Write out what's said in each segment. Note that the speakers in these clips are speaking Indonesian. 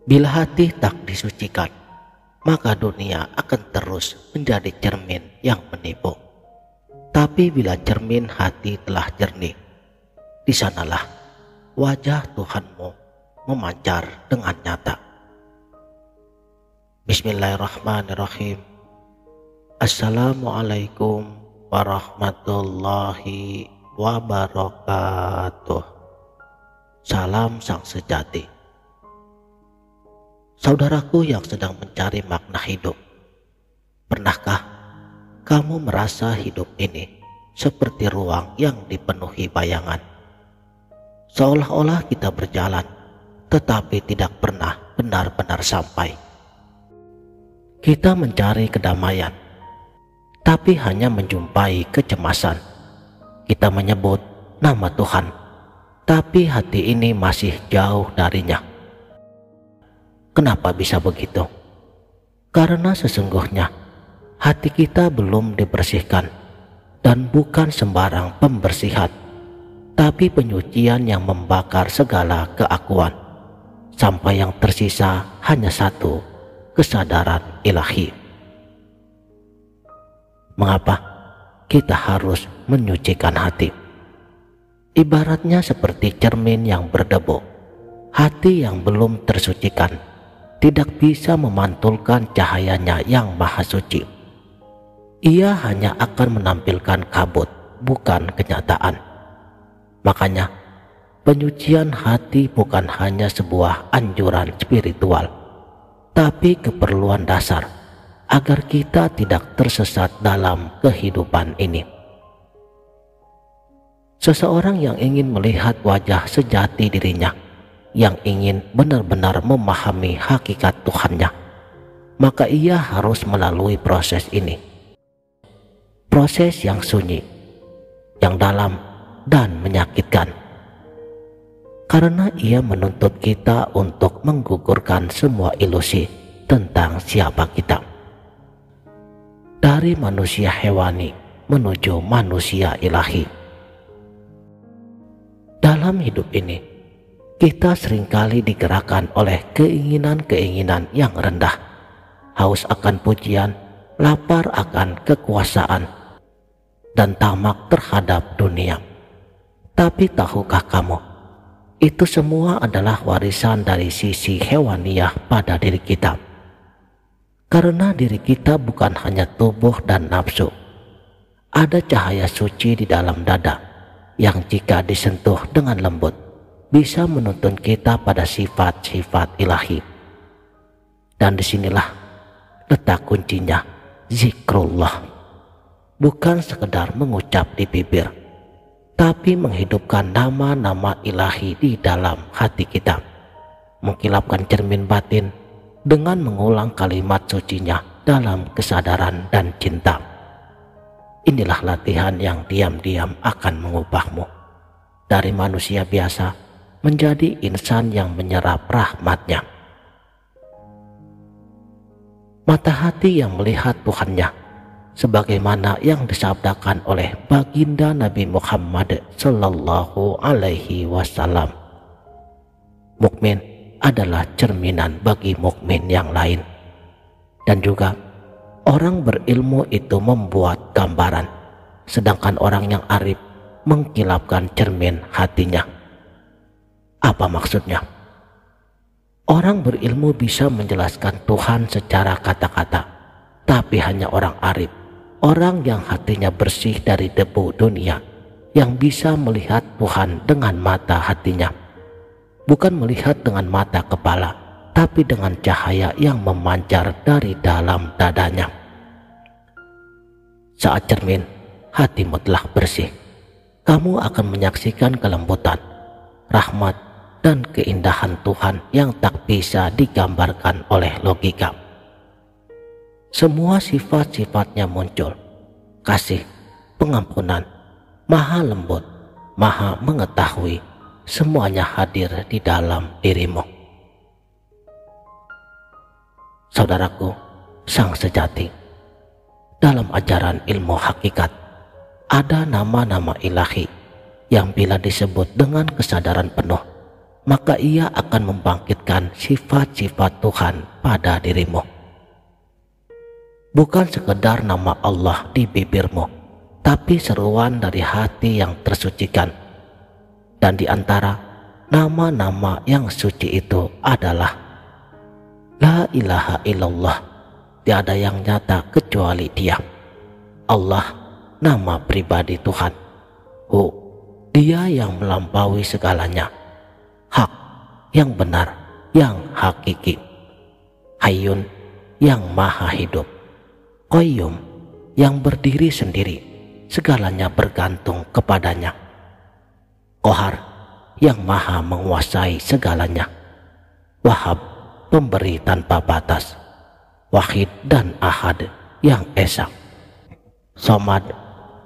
Bila hati tak disucikan, maka dunia akan terus menjadi cermin yang menipu. Tapi bila cermin hati telah jernih, di sanalah wajah Tuhanmu memancar dengan nyata. Bismillahirrahmanirrahim. Assalamualaikum warahmatullahi wabarakatuh. Salam sang sejati. Saudaraku yang sedang mencari makna hidup, pernahkah kamu merasa hidup ini seperti ruang yang dipenuhi bayangan? Seolah-olah kita berjalan, tetapi tidak pernah benar-benar sampai. Kita mencari kedamaian, tapi hanya menjumpai kecemasan. Kita menyebut nama Tuhan, tapi hati ini masih jauh darinya. Kenapa bisa begitu? Karena sesungguhnya hati kita belum dibersihkan, dan bukan sembarang pembersihan, tapi penyucian yang membakar segala keakuan, sampai yang tersisa hanya satu, kesadaran ilahi. Mengapa kita harus menyucikan hati? Ibaratnya seperti cermin yang berdebu. Hati yang belum tersucikan tidak bisa memantulkan cahayanya yang maha suci. Ia hanya akan menampilkan kabut, bukan kenyataan. Makanya, penyucian hati bukan hanya sebuah anjuran spiritual, tapi keperluan dasar agar kita tidak tersesat dalam kehidupan ini. Seseorang yang ingin melihat wajah sejati dirinya, yang ingin benar-benar memahami hakikat Tuhannya, maka ia harus melalui proses ini. Proses yang sunyi, yang dalam dan menyakitkan. Karena ia menuntut kita untuk menggugurkan semua ilusi tentang siapa kita. Dari manusia hewani menuju manusia ilahi. Dalam hidup ini, kita seringkali digerakkan oleh keinginan-keinginan yang rendah, haus akan pujian, lapar akan kekuasaan, dan tamak terhadap dunia. Tapi tahukah kamu, itu semua adalah warisan dari sisi hewaniyah pada diri kita. Karena diri kita bukan hanya tubuh dan nafsu. Ada cahaya suci di dalam dada, yang jika disentuh dengan lembut, bisa menuntun kita pada sifat-sifat ilahi. Dan disinilah letak kuncinya, zikrullah. Bukan sekedar mengucap di bibir, tapi menghidupkan nama-nama ilahi di dalam hati kita. Mengkilapkan cermin batin dengan mengulang kalimat sucinya dalam kesadaran dan cinta. Inilah latihan yang diam-diam akan mengubahmu dari manusia biasa menjadi insan yang menyerap rahmatnya. Mata hati yang melihat Tuhannya, sebagaimana yang disabdakan oleh baginda Nabi Muhammad Sallallahu Alaihi Wasallam. Mukmin adalah cerminan bagi mukmin yang lain. Dan juga orang berilmu itu membuat gambaran, sedangkan orang yang arif mengkilapkan cermin hatinya. Apa maksudnya? Orang berilmu bisa menjelaskan Tuhan secara kata-kata, tapi hanya orang arif, orang yang hatinya bersih dari debu dunia, yang bisa melihat Tuhan dengan mata hatinya. Bukan melihat dengan mata kepala, tapi dengan cahaya yang memancar dari dalam dadanya. Saat cermin hatimu telah bersih, kamu akan menyaksikan kelembutan, rahmat, dan keindahan Tuhan yang tak bisa digambarkan oleh logika. Semua sifat-sifatnya muncul, kasih, pengampunan, maha lembut, maha mengetahui, semuanya hadir di dalam dirimu. Saudaraku, sang sejati, dalam ajaran ilmu hakikat, ada nama-nama ilahi yang bila disebut dengan kesadaran penuh, maka Ia akan membangkitkan sifat-sifat Tuhan pada dirimu. Bukan sekedar nama Allah di bibirmu, tapi seruan dari hati yang tersucikan. Dan di antara nama-nama yang suci itu adalah La ilaha illallah, tiada yang nyata kecuali Dia. Allah, nama pribadi Tuhan. Hu, Dia yang melampaui segalanya. Hak, yang benar, yang hakiki. Hayyun, yang maha hidup. Qayyum, yang berdiri sendiri, segalanya bergantung kepadanya. Qahar, yang maha menguasai segalanya. Wahhab, pemberi tanpa batas. Wahid dan Ahad, yang esa. Somad,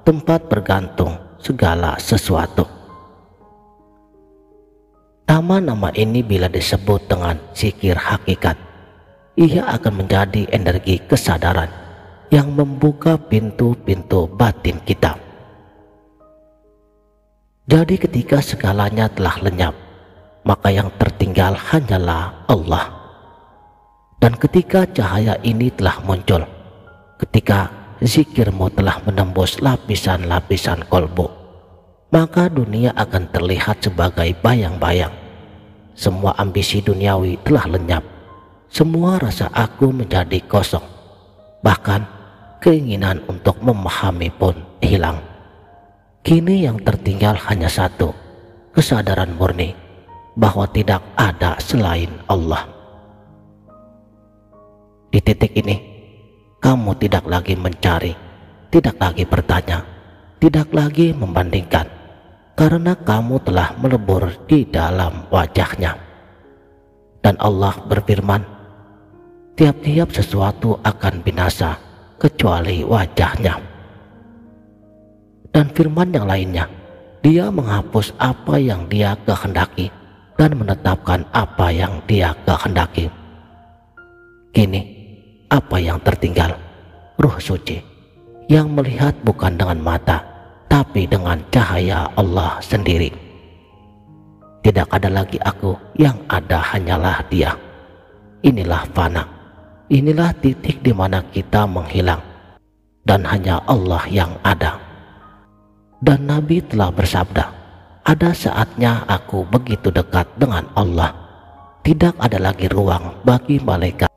tempat bergantung segala sesuatu. Nama-nama ini bila disebut dengan zikir hakikat, ia akan menjadi energi kesadaran yang membuka pintu-pintu batin kita. Jadi ketika segalanya telah lenyap, maka yang tertinggal hanyalah Allah. Dan ketika cahaya ini telah muncul, ketika zikirmu telah menembus lapisan-lapisan kolbu, maka dunia akan terlihat sebagai bayang-bayang. Semua ambisi duniawi telah lenyap, semua rasa aku menjadi kosong, bahkan keinginan untuk memahami pun hilang. Kini yang tertinggal hanya satu, kesadaran murni bahwa tidak ada selain Allah. Di titik ini, kamu tidak lagi mencari, tidak lagi bertanya, tidak lagi membandingkan, karena kamu telah melebur di dalam wajahnya. Dan Allah berfirman, tiap-tiap sesuatu akan binasa kecuali wajahnya. Dan firman yang lainnya, Dia menghapus apa yang Dia kehendaki dan menetapkan apa yang Dia kehendaki. Kini, apa yang tertinggal? Ruh suci yang melihat bukan dengan mata, tapi dengan cahaya Allah sendiri. Tidak ada lagi aku, yang ada hanyalah Dia. Inilah fana. Inilah titik di mana kita menghilang, dan hanya Allah yang ada. Dan Nabi telah bersabda, ada saatnya aku begitu dekat dengan Allah, tidak ada lagi ruang bagi malaikat.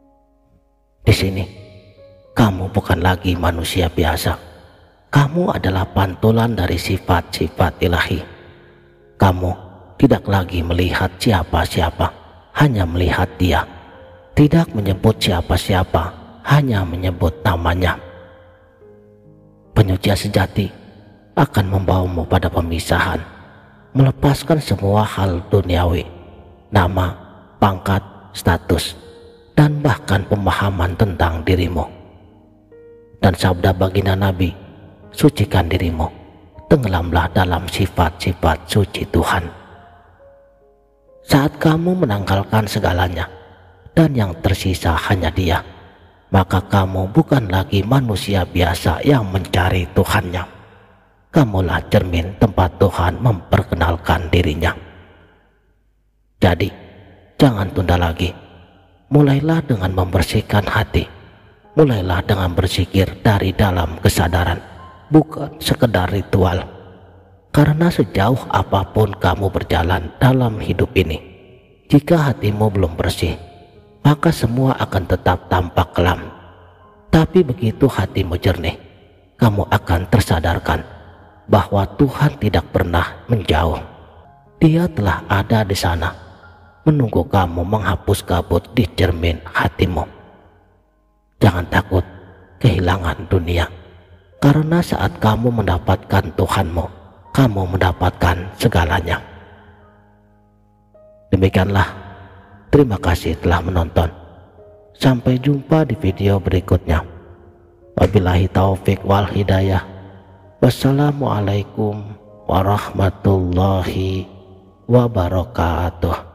Di sini, kamu bukan lagi manusia biasa. Kamu adalah pantulan dari sifat-sifat ilahi. Kamu tidak lagi melihat siapa-siapa, hanya melihat Dia. Tidak menyebut siapa-siapa, hanya menyebut namanya. Penyucian sejati akan membawamu pada pemisahan, melepaskan semua hal duniawi, nama, pangkat, status, dan bahkan pemahaman tentang dirimu. Dan sabda baginda Nabi, sucikan dirimu, tenggelamlah dalam sifat-sifat suci Tuhan. Saat kamu menanggalkan segalanya, dan yang tersisa hanya Dia, maka kamu bukan lagi manusia biasa yang mencari Tuhannya. Kamulah cermin tempat Tuhan memperkenalkan dirinya. Jadi, jangan tunda lagi. Mulailah dengan membersihkan hati. Mulailah dengan berzikir dari dalam kesadaran, bukan sekedar ritual. Karena sejauh apapun kamu berjalan dalam hidup ini, jika hatimu belum bersih, maka semua akan tetap tampak kelam. Tapi begitu hatimu jernih, kamu akan tersadarkan bahwa Tuhan tidak pernah menjauh. Dia telah ada di sana, menunggu kamu menghapus kabut di cermin hatimu. Jangan takut kehilangan dunia, karena saat kamu mendapatkan Tuhanmu, kamu mendapatkan segalanya. Demikianlah. Terima kasih telah menonton. Sampai jumpa di video berikutnya. Wabillahi taufik wal hidayah. Wassalamualaikum warahmatullahi wabarakatuh.